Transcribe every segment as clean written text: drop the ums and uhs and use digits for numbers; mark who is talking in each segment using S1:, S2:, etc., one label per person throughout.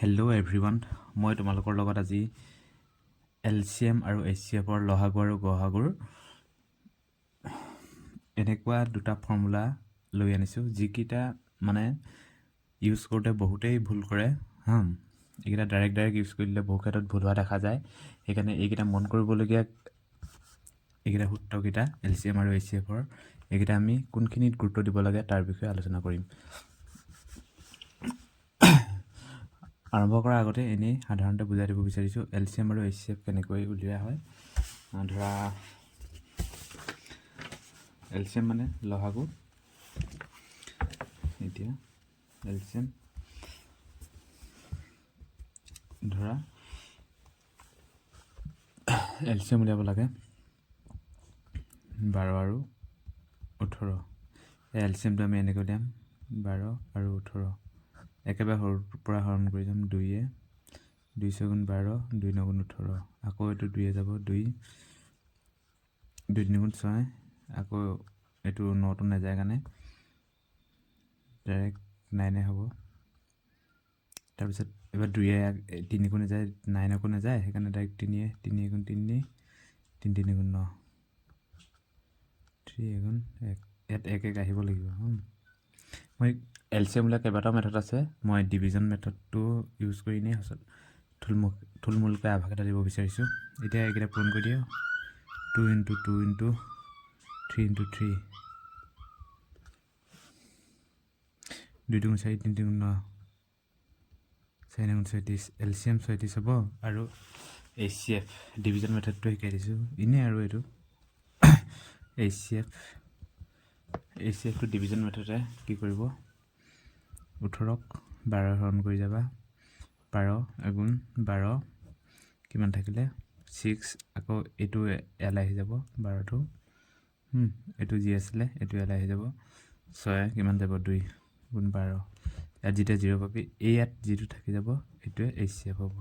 S1: Hello' everyone, মই তোমালোকৰ লগত আজি LCM আৰু HCFৰ লহাগু আৰু গহাগুৰ এনেকুৱা দুটা ফৰ্মুলা লৈ আনিছোঁ যিকেইটা মানে ইউজ কৰোঁতে বহুতেই ভুল কৰে। এইকেইটা ডাইৰেক্ট ইউজ কৰিলে বহু ক্ষেত্ৰত ভুল হোৱা দেখা যায়। সেইকাৰণে এইকেইটা মন কৰিবলগীয়া এইকেইটা সূত্ৰকেইটা LCM আৰু HCFৰ এইকেইটা আমি কোনখিনিত গুৰুত্ব দিব লাগে তাৰ বিষয়ে আলোচনা কৰিম। আৰম্ভ কৰাৰ আগতে এনেই সাধাৰণতে বুজাই দিব বিচাৰিছোঁ LCM আৰু HCF কেনেকৈ উলিওৱা হয়। ধৰা LCM মানে লহাগু, এতিয়া LCM ধৰা LCM উলিয়াব লাগে 12 আৰু 18। এই LCMটো আমি এনেকৈ উলিয়াম 12 আৰু 18 একেবাৰে সৰুৰ পৰা হৰণ কৰি যাম। 2 2 4 12 2 9 18 আকৌ এইটো 2 যাব 2 2 3 6 আকৌ এইটো 9টো নাযায় কাৰণে ডাইৰেক্ট 9 হ'ব। তাৰপিছত এবাৰ 2 3 গুণ নাযায় 9 আকৌ নাযায়, সেইকাৰণে ডাইৰেক্ট 3 3 গুণ 3 3 3 গুণ 9 3 গুণ 1 ইয়াত 1 1 আহিব লাগিব। মই LCM উলিওৱা কেইবাটাও মেথড আছে। মই ডিভিজন মেথডটো ইউজ কৰি এনেই থুলমূলকৈ আভাস এটা দিব বিচাৰিছোঁ। এতিয়া এইকেইটা পূৰণ কৰি দিওঁ 2 × 2 × 3 × 3 2 2 4 3 3 9 4 9 36 LCM 36 হ'ব। আৰু HCF ডিভিজন মেথডটো শিকাই দিছোঁ এনেই। আৰু এইটো HCFটো ডিভিজন মেথডে কি কৰিব, 18ক 12 হৰণ কৰি যাবা, 12 গুণ 12 কিমান থাকিলে 6, আকৌ এইটো এল আহি যাব 12টো, এইটো যি আছিলে এইটো এল আহি যাব 6 কিমান যাব 2 গুণ 12, ইয়াত যেতিয়া 0 পাবি এই ইয়াত যিটো থাকি যাব এইটোৱে HCF হ'ব।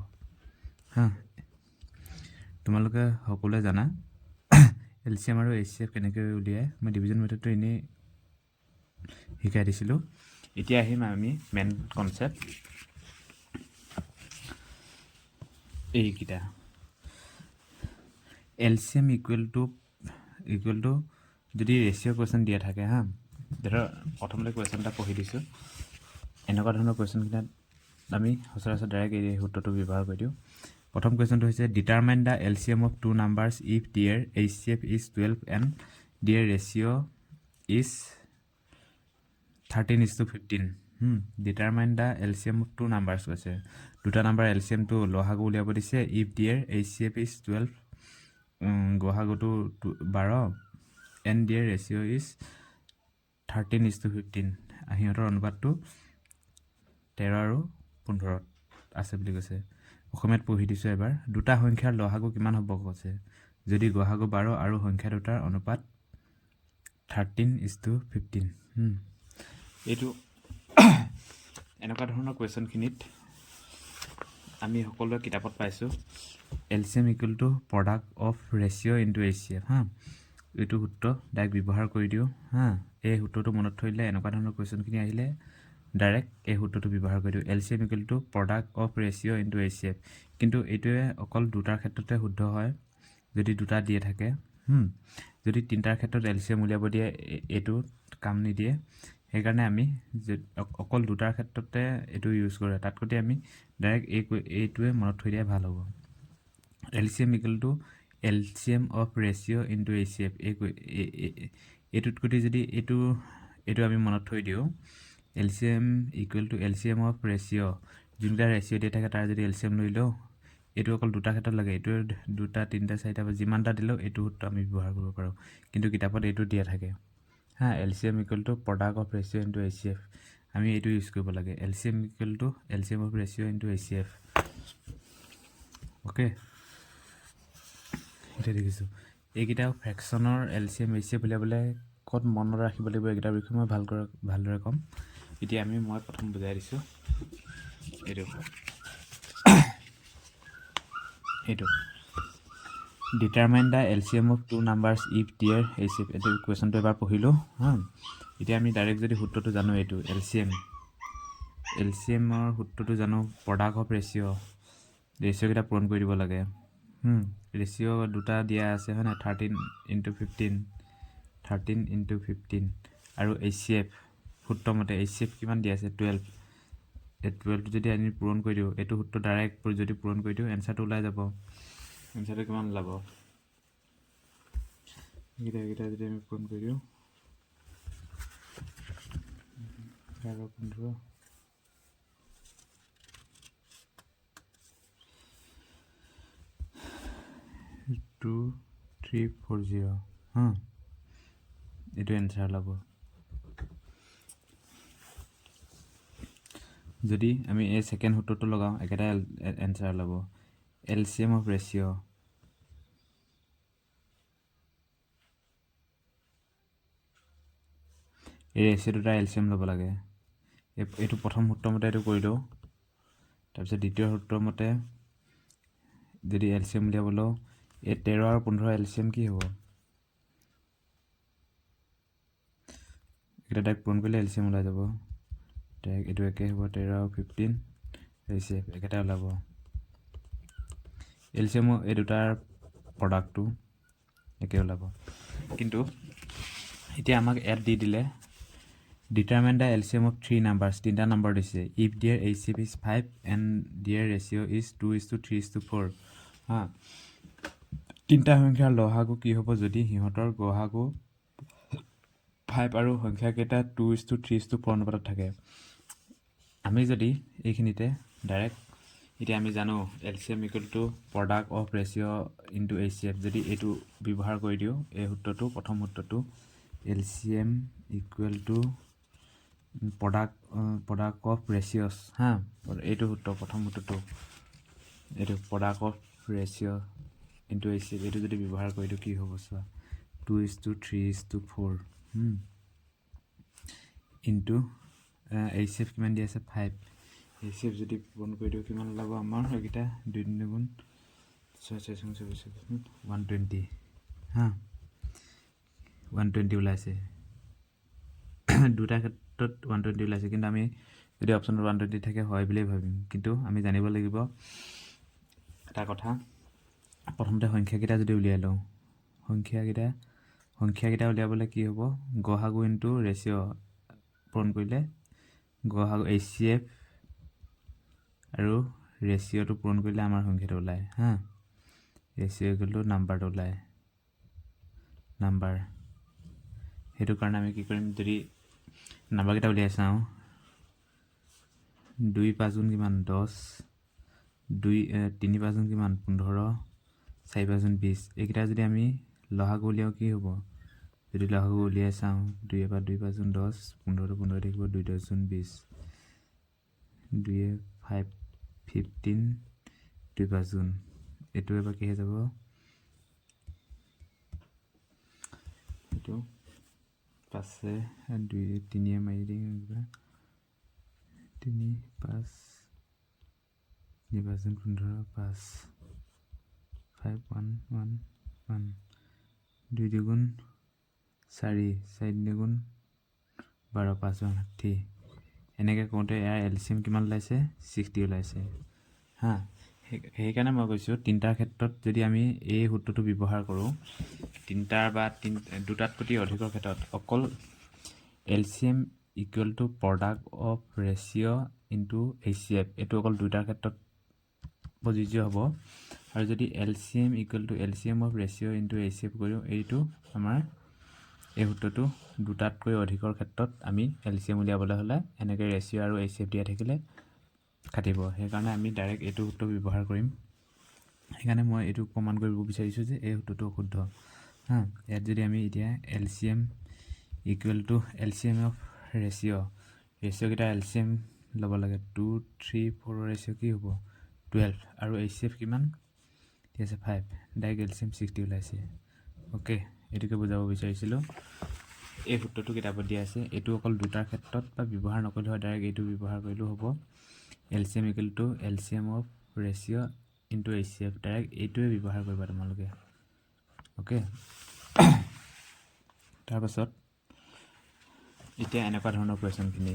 S1: তোমালোকে সকলোৱে জানা LCM আৰু HCF কেনেকৈ উলিয়াই। মই ডিভিজন মেথডটো এনেই শিকাই দিছিলোঁ। এতিয়া আহিম আমি মেইন কনচেপ্ট এইকেইটা। LCM ইকুৱেল টু যদি ৰেচিঅ' কুৱেশ্যন দিয়া থাকে ধৰা প্ৰথমতে কুৱেশ্যন এটা পঢ়ি দিছোঁ। এনেকুৱা ধৰণৰ কুৱেশ্যনকেইটাত আমি সচৰাচৰ ডাইৰেক্ট এই সূত্ৰটো ব্যৱহাৰ কৰি দিওঁ। প্ৰথম কুৱেশ্যনটো হৈছে determine the LCM of two numbers if their HCF is 12 and their ratio' is 13:15। Determine the LCM of two numbers কৈছে। দুটা নাম্বাৰ LCMটো লহাগু উলিয়াব দিছে। ইফ দিয়েৰ HCF ইজ 12 গহাগুটো 12 এণ্ড দিয়েৰ ৰেচিঅ' ইজ 13:15। সিহঁতৰ অনুপাতটো 13 আৰু 15 আছে বুলি কৈছে। অসমীয়াত পঢ়ি দিছোঁ এবাৰ। দুটা সংখ্যাৰ লহাগু কিমান হ'ব কৈছে। যদি গহাগু 12 আৰু সংখ্যা দুটাৰ অনুপাত 13:15। এইটো এনেকুৱা ধৰণৰ কুৱেশ্যনখিনিত আমি সকলোৱে কিতাপত পাইছোঁ LCM equal to product of ratio' into HCF। এইটো সূত্ৰ ডাইৰেক্ট ব্যৱহাৰ কৰি দিওঁ। এই সূত্ৰটো মনত থৈ দিলে এনেকুৱা ধৰণৰ কুৱেশ্যনখিনি আহিলে ডাইৰেক্ট এই সূত্ৰটো ব্যৱহাৰ কৰি দিওঁ। LCM equal to product of ratio' into HCF। কিন্তু এইটোৱে অকল দুটাৰ ক্ষেত্ৰতে শুদ্ধ হয় যদি দুটা দিয়ে থাকে। যদি তিনিটাৰ ক্ষেত্ৰত LCM উলিয়াব দিয়ে এইটো কাম নিদিয়ে। সেইকাৰণে আমি অকল দুটাৰ ক্ষেত্ৰতে এইটো ইউজ কৰোঁ। তাতকৈ আমি ডাইৰেক্ট এইটোৱে মনত থৈ দিয়া ভাল হ'ব। LCM equal to LCM of ratio' into HCF। এইটোতকৈ যদি এইটো আমি মনত থৈ দিওঁ LCM equal to LCM of ratio'. যোনকেইটা ৰেচিঅ' দিয়া থাকে তাৰ যদি LCM লৈ লওঁ, এইটো অকল দুটা ক্ষেত্ৰত লাগে। এইটোৱে 2 3 4 বা যিমানটা দিলেও এইটো সূত্ৰ আমি ব্যৱহাৰ কৰিব পাৰোঁ। কিন্তু কিতাপত এইটো দিয়া থাকে। LCM equal to product of ratio' into HCF। আমি এইটো ইউজ কৰিব লাগে। LCM equal to LCM of ratio' into HCF। Okay, এতিয়া দেখিছোঁ এইকেইটা ফ্ৰেকশ্যনৰ LCM HCF উলিয়াবলৈ ক'ত মনত ৰাখিব লাগিব এইকেইটাৰ বিষয়ে মই ভালদৰে ক'ম। এতিয়া মই প্ৰথম বুজাই দিছোঁ এইটো determine the LCM of two numbers if their HCF। এইটো কুৱেশ্যনটো এবাৰ পঢ়িলোঁ। এতিয়া আমি ডাইৰেক্ট যদি সূত্ৰটো জানো এইটো LCM এলচিএমৰ সূত্ৰটো জানো প্ৰডাক্ট অফ ৰেচিঅ'কেইটা পূৰণ কৰি দিব লাগে। ৰেচিঅ' দুটা দিয়া আছে হয় নাই 13 × 15 আৰু HCF সূত্ৰমতে HCF কিমান দিয়া আছে 12। এই 12টো যদি আমি পূৰণ কৰি দিওঁ এইটো সূত্ৰ ডাইৰেক্ট যদি পূৰণ কৰি দিওঁ এনচাৰটো ওলাই যাব। এনচাৰটো কিমান ওলাব এইকেইটা যদি আমি পূৰণ কৰি দিওঁ 11 15 2340 এইটো এনচাৰ ওলাব। যদি আমি এই ছেকেণ্ড সূত্ৰটো লগাওঁ একেটাই এনচাৰ ওলাব। এলচিএম অফ ৰেচিঅ' এই ৰেচিঅ' দুটা এলচিএম ল'ব লাগে। এইটো প্ৰথম সূত্ৰমতে এইটো কৰি লওঁ। তাৰপিছত দ্বিতীয় সূত্ৰমতে যদি এলচিএম উলিয়াবলৈ এই 13 আৰু 15 এলচিএম কি হ'ব এটা ডাইৰেক্ট পূৰণ কৰিলে এলচিএম ওলাই যাব। ডাইৰেক্ট এইটো একে হ'ব 13 আৰু 15 HCF একেটা ওলাব। এলচিএম এই দুটাৰ প্ৰডাক্টটো একে ওলাব। কিন্তু এতিয়া আমাক ইয়াত দি দিলে determine the LCM of 3 numbers তিনিটা নম্বৰ দিছে ইফ দিয়াৰ HCF ইজ 5 এণ্ড দিয়াৰ ৰেচিঅ' ইজ 2:3:4 তিনিটা সংখ্যাৰ লসাগু কি হ'ব যদি সিহঁতৰ গসাগু 5 আৰু সংখ্যাকেইটা 2:3:4 অনুপাতত থাকে। আমি যদি এইখিনিতে ডাইৰেক্ট এতিয়া আমি জানো LCM equal to product of ratio' into HCF যদি এইটো ব্যৱহাৰ কৰি দিওঁ এই সূত্ৰটো প্ৰথম সূত্ৰটো LCM equal to product of ratios এইটো সূত্ৰ প্ৰথম সূত্ৰটো এইটো product of ratio' into HCF এইটো যদি ব্যৱহাৰ কৰি দিওঁ কি হ'ব চোৱা 2:3:4 ইনটু HCF কিমান দি আছে 5 HCF যদি পূৰণ কৰি দিওঁ কিমান ওলাব আমাৰ সেইকেইটা 2 3 গুণ 6 120 120 ওলাইছে। দুটা ক্ষেত্ৰত 120 ওলাইছে কিন্তু আমি যদি অপশ্যনত 120 থাকে হয় বুলিয়ে ভাবিম। কিন্তু আমি জানিব লাগিব এটা কথা প্ৰথমতে সংখ্যাকেইটা যদি উলিয়াই লওঁ সংখ্যাকেইটা উলিয়াবলৈ কি হ'ব গসাগু ইনটু ৰেচিঅ' পূৰণ কৰিলে গসাগু HCF আৰু ৰেচিঅ'টো পূৰণ কৰিলে আমাৰ সংখ্যাটো ওলায় ৰেচিঅ' ইকুৱেল টু নাম্বাৰটো ওলায় নাম্বাৰ। সেইটো কাৰণে আমি কি কৰিম যদি নাম্বাৰকেইটা উলিয়াই চাওঁ 2 5 গুণ কিমান 10 3 5 গুণ কিমান 15 4 5 গুণ 20 এইকেইটা যদি আমি লসাগু উলিয়াওঁ কি হ'ব যদি লসাগু উলিয়াই চাওঁ 2 এবাৰ 2 5 গুণ 10 15 15 থাকিব 2 10 গুণ 20 2 5 15 2 5 গুণ এইটো এবাৰ কি হৈ যাব এইটো 5 2 3 মাৰি দিম 3 5 15 5 5 1 1 1 2 দুগুণ 4 4 দুগুণ 12 5 60 এনেকৈ কৰোঁতে ইয়াৰ এলচিএম কিমান ওলাইছে 60 ওলাইছে সেইকাৰণে মই কৈছোঁ তিনিটাৰ ক্ষেত্ৰত যদি আমি এই সূত্ৰটো ব্যৱহাৰ কৰোঁ তিনিটাৰ বা দুটাতকৈ অধিকৰ ক্ষেত্ৰত অকল LCM equal to product of ratio' into HCF এইটো অকল দুটাৰ ক্ষেত্ৰত প্ৰযোজ্য হ'ব। আৰু যদি LCM equal to LCM of ratio' into HCF কৰোঁ এইটো আমাৰ এই সূত্ৰটো দুটাতকৈ অধিকৰ ক্ষেত্ৰত আমি এলচিএম উলিয়াবলৈ হ'লে এনেকৈ ৰেচিঅ' আৰু HCF দিয়া থাকিলে খাটিব। সেইকাৰণে আমি ডাইৰেক্ট এইটো সূত্ৰ ব্যৱহাৰ কৰিম। সেইকাৰণে মই এইটো প্ৰমাণ কৰিব বিচাৰিছোঁ যে এই সূত্ৰটো অশুদ্ধ ইয়াত যদি আমি এতিয়া LCM equal to LCM of ৰেচিঅ'কেইটা এলচিএম ল'ব লাগে 2 3 4 ৰেচিঅ' কি হ'ব 12 আৰু HCF কিমান ঠিক আছে 5 ডাইৰেক্ট এলচিএম 60 ওলাইছে। অ'কে এইটোকে বুজাব বিচাৰিছিলোঁ। এই সূত্ৰটো কিতাপত দিয়া আছে এইটো অকল দুটাৰ ক্ষেত্ৰত বা ব্যৱহাৰ নকৰিলে হয় ডাইৰেক্ট এইটো ব্যৱহাৰ কৰিলেও হ'ব LCM equal to LCM of ratio' into HCF direct এইটোৱে ব্যৱহাৰ কৰিবা তোমালোকে। অ'কে তাৰপাছত এতিয়া এনেকুৱা ধৰণৰ কুৱেশ্যনখিনি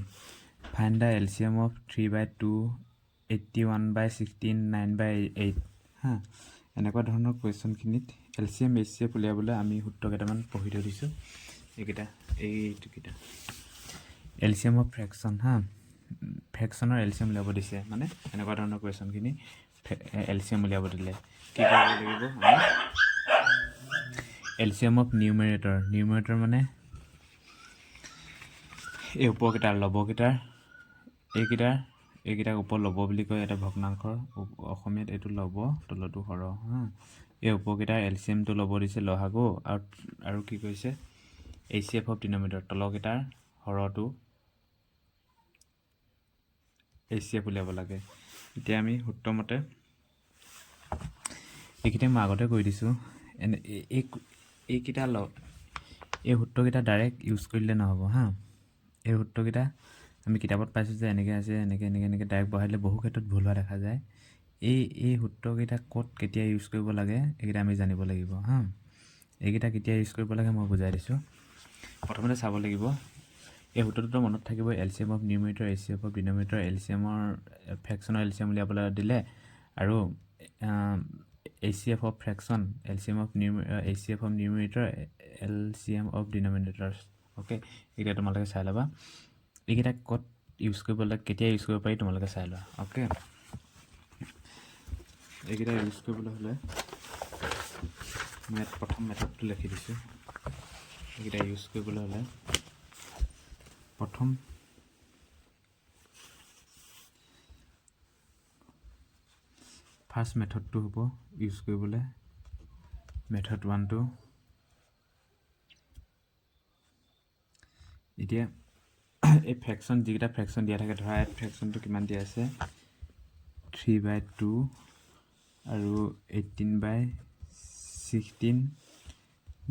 S1: ফাইণ্ড দ্য এলচিয়াম অফ 3/2, 81/16, 9/8 হা। এনেকুৱা ধৰণৰ কুৱেশ্যনখিনিত এলচিয়াম HCF উলিয়াবলৈ আমি সূত্ৰ কেইটামান পঢ়ি থৈ দিছোঁ। এইকেইটা এলচিয়াম অফ ফ্ৰেকশ্যন হা, ফ্ৰেকশ্যনৰ এলচিয়াম উলিয়াব দিছে, মানে এনেকুৱা ধৰণৰ কুৱেশ্যনখিনি এলচিয়াম উলিয়াব দিলে কি কৰিব লাগিব আমি? এলচিয়াম অফ নিউমেৰেটৰ মানে এই ওপৰকেইটাৰ লবকেইটাৰ এইকেইটাক ওপৰ লব বুলি কয়। এটা ভগ্নাংশৰ অসমীয়াত এইটো লব, তলতো হৰ হা। এই উপকেইটাৰ এলচিয়ামটো ল'ব দিছে লহাগু, আৰু কি কৈছে HCF অফ ডিনমিনেটৰ, তলকেইটাৰ হৰটো HCF উলিয়াব লাগে। এতিয়া আমি সূত্ৰমতে এইকেইটা মই আগতে কৈ দিছোঁ। এইকেইটা এই সূত্ৰকেইটা ডাইৰেক্ট ইউজ কৰিলে নহ'ব হা। এই সূত্ৰকেইটা আমি কিতাপত পাইছোঁ যে এনেকৈ আছে, এনেকৈ ডাইৰেক্ট বহাই দিলে বহু ক্ষেত্ৰত ভুল হোৱা দেখা যায়। এই সূত্ৰকেইটা ক'ত কেতিয়া ইউজ কৰিব লাগে এইকেইটা আমি জানিব লাগিব হা। এইকেইটা কেতিয়া ইউজ কৰিব লাগে মই বুজাই দিছোঁ। প্ৰথমতে চাব লাগিব এই সূত্ৰটোতো মনত থাকিব, LCM of numerator, HCF of denominator, এলচিয়ামৰ ফ্ৰেকশ্যনৰ এলচিয়াম উলিয়াবলৈ দিলে, আৰু HCF of fraction, HCF of numerator, LCM of denominator. Okay, এইকেইটা তোমালোকে চাই ল'বা। এইকেইটা ক'ত ইউজ কৰিব লাগে, কেতিয়া ইউজ কৰিব পাৰি তোমালোকে চাই লোৱা। অ'কে, এইকেইটা ইউজ কৰিবলৈ হ'লে মই ইয়াত প্ৰথম মেথডটো লিখি দিছোঁ। এইকেইটা ইউজ কৰিবলৈ হ'লে প্ৰথম ফাৰ্ষ্ট মেথডটো হ'ব ইউজ কৰিবলৈ, মেথড 1টো। এতিয়া এই ফ্ৰেকশ্যন, যিকেইটা ফ্ৰেকশ্যন দিয়া থাকে, ধৰা ইয়াত ফ্ৰেকশ্যনটো কিমান দিয়া আছে 3/2 আৰু 18/16,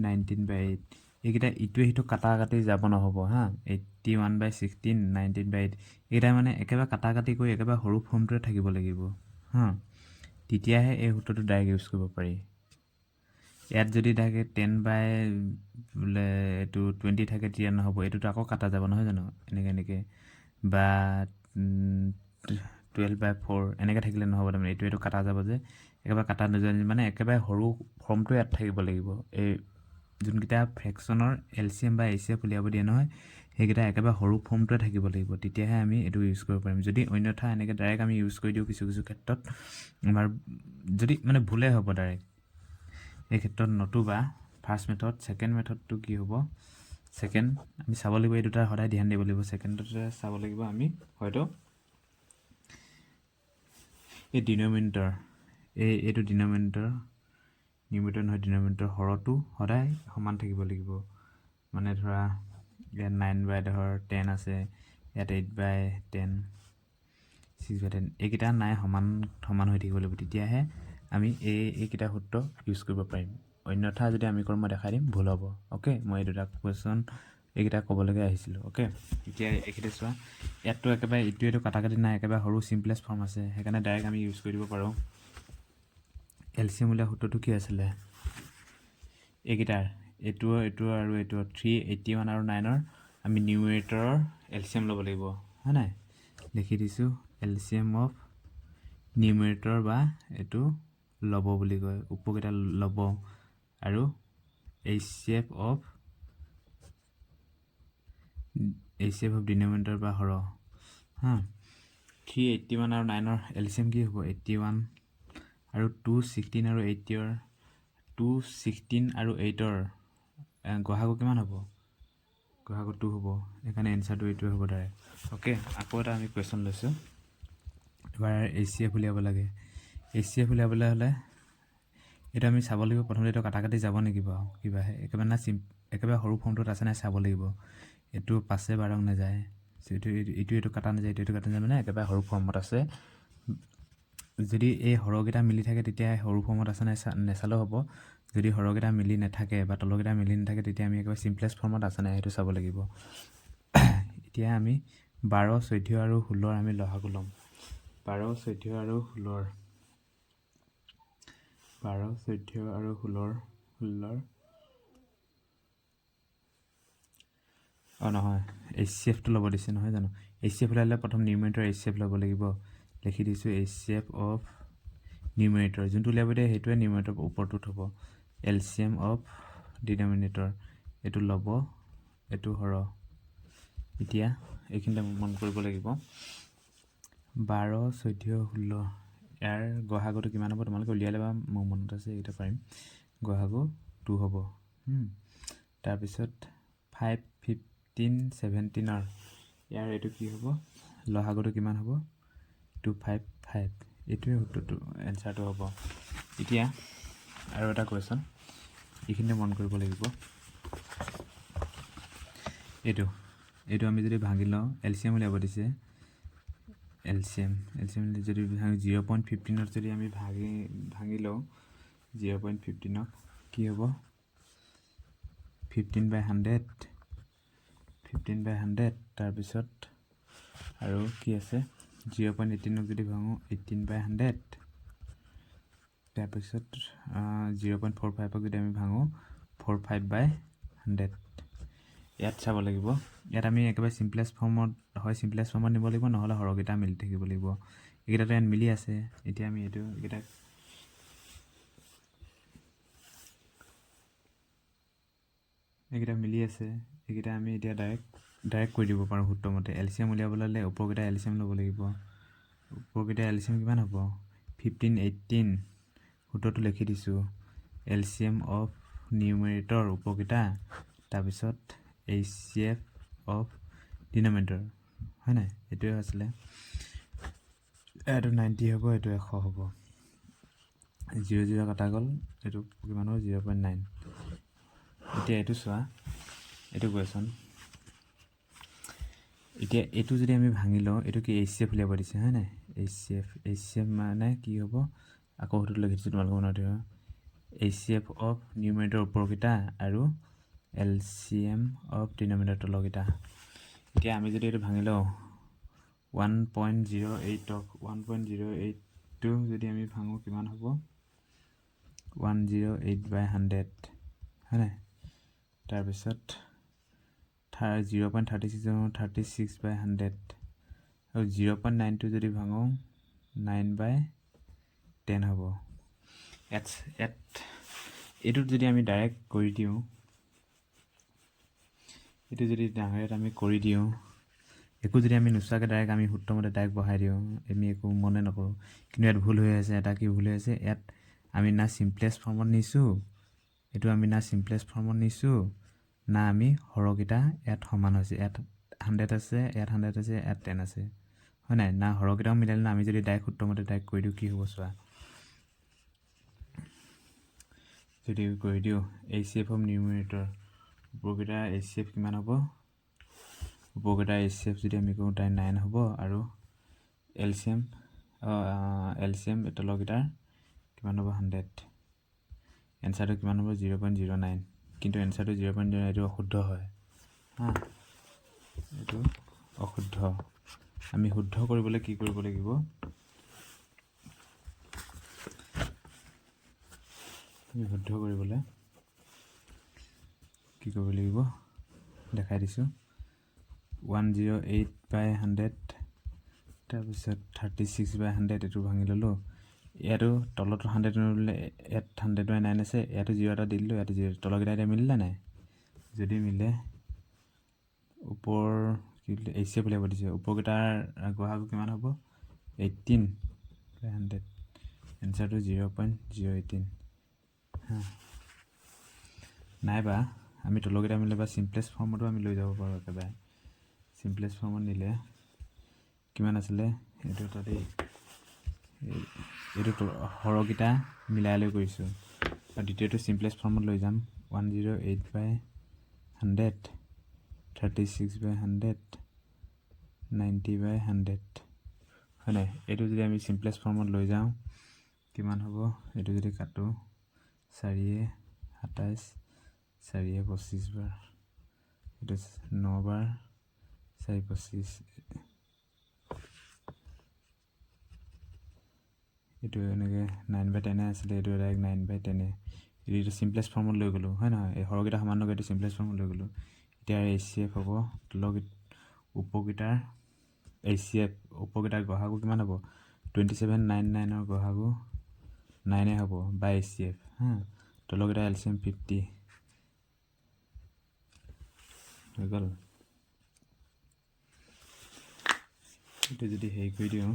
S1: 19/8। এইকেইটা ইটোৱে সিটো কাটা কাটি যাব নহ'ব হা। 81/16, 19/8 এইকেইটা মানে একেবাৰে কাটা কাটি কৰি একেবাৰে সৰু ফৰ্মটোৱে থাকিব লাগিব হা। তেতিয়াহে এই সূত্ৰটো ডাইৰেক্ট ইউজ কৰিব পাৰি। ইয়াত যদি থাকে 10/20 থাকে তেতিয়া নহ'ব, এইটোতো আকৌ কাটা যাব নহয় জানো, এনেকৈ বা 12/4 এনেকৈ থাকিলে নহ'ব। তাৰমানে এইটো কাটা যাব যে, একেবাৰে কাটা নাযায়, মানে একেবাৰে সৰু ফৰ্মটো ইয়াত থাকিব লাগিব। এই যোনকেইটা ফ্ৰেকশ্যনৰ এলচিয়াম বা HCF উলিয়াব দিয়ে নহয়, সেইকেইটা একেবাৰে সৰু ফৰ্মটোৱে থাকিব লাগিব, তেতিয়াহে আমি এইটো ইউজ কৰিব পাৰিম। যদি অন্যথা এনেকৈ ডাইৰেক্ট আমি ইউজ কৰি দিওঁ কিছু ক্ষেত্ৰত, আমাৰ যদি মানে ভুলে হ'ব ডাইৰেক্ট এই ক্ষেত্ৰত, নতুবা ফাৰ্ষ্ট মেথড। ছেকেণ্ড মেথডটো কি হ'ব, আমি চাব লাগিব, এই দুটা সদায় ধ্যান দিব লাগিব। ছেকেণ্ডতে চাব লাগিব আমি হয়তো এই ডিনমিনেটৰ, এইটো ডিনমিনেটৰ, নিউমেৰেটৰ নহয়, ডিনমিনেটৰ হৰটো সদায় সমান থাকিব লাগিব। মানে ধৰা ইয়াত 9/10 আছে, ইয়াত 8/10, 6/10, এইকেইটা নাই, সমান হৈ থাকিব লাগিব, তেতিয়াহে আমি এইকেইটা সূত্ৰ ইউজ কৰিব পাৰিম। অন্যথা যদি আমি কৰোঁ, মই দেখাই দিম, ভুল হ'ব। অ'কে, মই এই দুটা কুৱেশ্যন এইকেইটা ক'বলৈকে আহিছিলোঁ। অ'কে, এতিয়া এইকেইটা চোৱা, ইয়াততো একেবাৰে এইটো কাটা কাটি নাই, একেবাৰে সৰু চিম্পলেষ্ট ফৰ্ম আছে, সেইকাৰণে ডাইৰেক্ট আমি ইউজ কৰি দিব পাৰোঁ। এলচিয়াম উলিওৱা সূত্ৰটো কি আছিলে, এইকেইটাৰ এইটো আৰু এইটো 3, 81 আৰু 9ৰ আমি নিউমেৰেটৰৰ এলচিয়াম ল'ব লাগিব হয় নাই। লিখি দিছোঁ এলচিয়াম অফ নিউমেৰেটৰ, বা এইটো ল'ব বুলি কয়, উপকেইটা ল'ব, আৰু HCF অফ ডিনমিনেটৰ বা হৰ হা। 3, 81 আৰু 9ৰ এলচিয়াম কি হ'ব, 81 আৰু 2, 16 আৰু 8ৰ গহাগু কিমান হ'ব, গহাগু 2 হ'ব, সেইকাৰণে এনচাৰটো এইটোৱে হ'ব ডাইৰেক্ট। অ'কে, আকৌ এটা আমি কুৱেশ্যন লৈছোঁ। এবাৰ HCF উলিয়াব লাগে। HCF উলিয়াবলৈ হ'লে এইটো আমি চাব লাগিব, প্ৰথমতে এইটো কাটা কাটি যাব নেকি বাৰু, কিবাহে একেবাৰে সৰু ফৰ্মটোত আছে নাই চাব লাগিব। এইটো 5/12 নাযায়, এইটো কাটা নাযায়, এইটো কাটা নাযায়, মানে একেবাৰে সৰু ফৰ্মত আছে। যদি এই হৰকেইটা মিলি থাকে তেতিয়া সৰু ফৰ্মত আছে নাই নেচালেও হ'ব। যদি হৰকেইটা মিলি নাথাকে বা তলকেইটা মিলি নাথাকে, তেতিয়া আমি একেবাৰে চিম্পলেষ্ট ফৰ্মত আছে নাই সেইটো চাব লাগিব। এতিয়া আমি 12, 14 আৰু 16 আমি লহাগু ল'ম। 12, 14 আৰু 16, 12, 14 আৰু 16 নহয়, HCFটো ল'ব দিছে নহয় জানো। HCF ওলালে প্ৰথম নিউমেৰেটৰ HCF ল'ব লাগিব লিখি দিছোঁ HCF অফ নিউমেৰেটৰ যোনটো উলিয়াব দিয়ে সেইটোৱে নিউমেৰেটৰ ওপৰটোত হ'ব LCM অফ ডিনমিনেটৰ এইটো ল'ব এইটো হৰ এতিয়া এইখিনিতে মন কৰিব লাগিব 12 14 16 ইয়াৰ গহাগটো কিমান হ'ব তোমালোকে উলিয়াই ল'বা মোৰ মনত আছে এইটা পাৰিম গহাগু 2 হ'ব তাৰপিছত 5 15 17 ইয়াৰ এইটো কি হ'ব লহাগটো কিমান হ'ব 255 এইটোৱে উত্তৰটো এনসাৰটো হ'ব এতিয়া আৰু এটা কোৱেশ্চন এইখিনিতে মন কৰিব লাগিব এইটো আমি যদি ভাঙি লওঁ LCM উলিয়াব দিছে LCM যদি 0.15 যদি আমি ভাঙি লওঁ 0.15 কি হ'ব 15/100 তাৰপিছত আৰু কি আছে 0.18 যদি ভাঙো 18/100 তাৰপিছত 0.45 যদি আমি ভাঙো 45/100 ইয়াত চাব লাগিব ইয়াত আমি একেবাৰে সিম্পলেস্ট ফৰ্মত নিব লাগিব নহলে হৰগিটা মিলি থাকিব লাগিব এইকেইটাটো ইয়াত মিলি আছে এতিয়া আমি এইকেইটা মিলি আছে এইকেইটা আমি এতিয়া ডাইৰেক্ট কৰি দিব পাৰোঁ সূত্ৰমতে LCM উলিয়াবলৈ হ'লে ওপৰকেইটা LCM ল'ব লাগিব ওপৰকেইটা LCM কিমান হ'ব 15 18 সূত্ৰটো লিখি দিছোঁ LCM অফ নিউমেৰেটৰ ওপৰকেইটা তাৰপিছত HCF অফ ডিনমিনেটৰ হয় নাই এইটোৱে আছিলে এইটো 90 হ'ব এইটো 100 হ'ব 0 কাটা গ'ল এইটো কিমান হ'ব 0.9 এতিয়া এইটো চোৱা এইটো কোৱেশ্চন এতিয়া এইটো যদি আমি ভাঙি লওঁ এইটো কি HCF উলিয়াব দিছে হয় নাই HCF মানে কি হ'ব আকৌ সেইটো লিখিছোঁ তোমালোকৰ মনত ৰাখিবা HCF অফ নিউমেৰেটৰ ওপৰকেইটা আৰু LCM অফ ডিনমিনেটৰ তলকেইটা এতিয়া আমি যদি এইটো ভাঙি লওঁ 1.08 যদি আমি ভাঙো কিমান হ'ব 108/100 হয় নাই তাৰপিছত 0.36/100 আৰু 0.92 যদি ভাঙো 9/10 হ'ব এইটোত যদি আমি ডাইৰেক্ট কৰি দিওঁ এইটো যদি ডাইৰেক্ট আমি কৰি দিওঁ একো যদি আমি নুচোৱাকৈ ডাইৰেক্ট আমি সূত্ৰমতে ডাইৰেক্ট বহাই দিওঁ আমি একো মনে নকৰোঁ কিন্তু ইয়াত ভুল হৈ আছে এটা কি ভুল হৈ আছে ইয়াত আমি না সিম্পলেস্ট ফৰ্মত নিছোঁ এইটো আমি না সিম্পলেস্ট ফৰ্মত নিছোঁ না আমি হৰকেইটা ইয়াত সমান হৈছে ইয়াত 100 আছে ইয়াত 100 আছে ইয়াত 10 আছে হয় নাই না হৰকেইটাও মিলালে না আমি যদি ডাইৰেক্ট সূত্ৰমতে ডাইৰেক্ট কৰি দিওঁ কি হ'ব চোৱা যদি কৰি দিওঁ HCF অফ নিউমেৰেটৰ ওপৰকেইটা HCF কিমান হ'ব ওপৰকেইটা HCF যদি আমি কওঁ তাই 9 হ'ব আৰু LCM তলকেইটাৰ কিমান হ'ব 100 এনসাৰটো কিমান হ'ব 0.09 কিন্তু এনসাৰটো 0.09 এইটো অশুদ্ধ হয় এইটো অশুদ্ধ আমি শুদ্ধ কৰিবলৈ কি কৰিব লাগিব শুদ্ধ কৰিবলৈ কি কৰিব লাগিব দেখাই দিছোঁ 108/100 তাৰপিছত 36/100 এইটো ভাঙি ল'লোঁ ইয়াতো তলতো 100 নল'লে ইয়াত 100/9 আছে ইয়াতো 0 এটা দি দিলোঁ ইয়াতো 0 তলকেইটা এতিয়া মিলিলে নাই যদি মিলে ওপৰ কি HCF উলিয়াব দিছে ওপৰকেইটাৰ গহাগু কিমান হ'ব 18/100 এনসাৰটো 0.018 নাইবা আমি তলকেইটা মিলে বা সিম্পলেস্ট ফৰ্মতো আমি লৈ যাব পাৰোঁ একেবাৰে সিম্পলেস্ট ফৰ্মত নিলে কিমান আছিলে এইটো তাতে এইটো হৰকেইটা মিলাই লৈ কৰিছোঁ আৰু দ্বিতীয়টো সিম্পলেস্ট ফৰ্মত লৈ যাম 108/100 36/100 90/100 হয় নাই এইটো যদি আমি সিম্পলেস্ট ফৰ্মত লৈ যাওঁ কিমান হ'ব এইটো যদি কাটো 4 27 4 25 বাৰ এইটো 9 বাৰ 4 25 এইটো এনেকৈ 9/10 আছিলে এইটো ডাইৰেক্ট 9/10 এইটো সিম্পলেস্ট ফৰ্মত লৈ গ'লোঁ হয় নহয় এই হৰকেইটা সমান নকৰি এইটো সিম্পলেস্ট ফৰ্মত লৈ গ'লোঁ এতিয়া HCF হ'ব ওপৰকেইটাৰ HCF উপৰকেইটাৰ গড়াগু কিমান হ'ব 2799 গড়াগু 9 হ'ব বাই HCF হা তলকেইটা LCM 50 হৈ গ'ল এইটো যদি হেৰি কৰি দিওঁ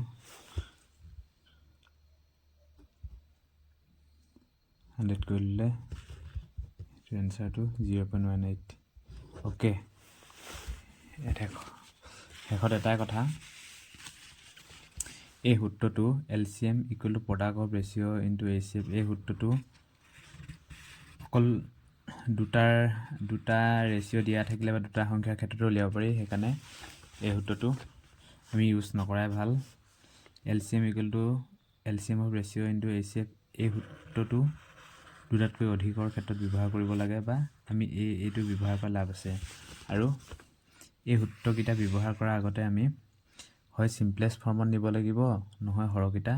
S1: 100 কৰি দিলে এইটো এনচাৰটো 0.18 অ'কে শেষত এটাই কথা এই সূত্ৰটো LCM equal to product of ratio' into HCF এই সূত্ৰটো অকল দুটা ৰেচিঅ' দিয়া থাকিলে বা দুটা সংখ্যাৰ ক্ষেত্ৰতো উলিয়াব পাৰি সেইকাৰণে এই সূত্ৰটো আমি ইউজ নকৰাই ভাল LCM equal to LCM of ratio' into HCF এই সূত্ৰটো দুটাতকৈ অধিকৰ ক্ষেত্ৰত ব্যৱহাৰ কৰিব লাগে বা আমি এইটো ব্যৱহাৰ কৰা লাভ আছে আৰু এই সূত্ৰকেইটা ব্যৱহাৰ কৰাৰ আগতে আমি হয় চিম্পলেষ্ট ফৰ্মত নিব লাগিব নহয় হৰকেইটা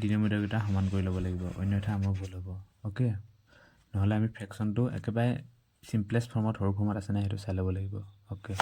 S1: ডিনমিনেটৰকেইটা সমান কৰি ল'ব লাগিব অন্যথা আমাৰ ভুল হ'ব অ'কে নহ'লে আমি ফ্ৰেকশ্যনটো একেবাৰে চিম্পলেষ্ট ফৰ্মত সৰু ফৰ্মত আছে নাই সেইটো চাই ল'ব লাগিব অ'কে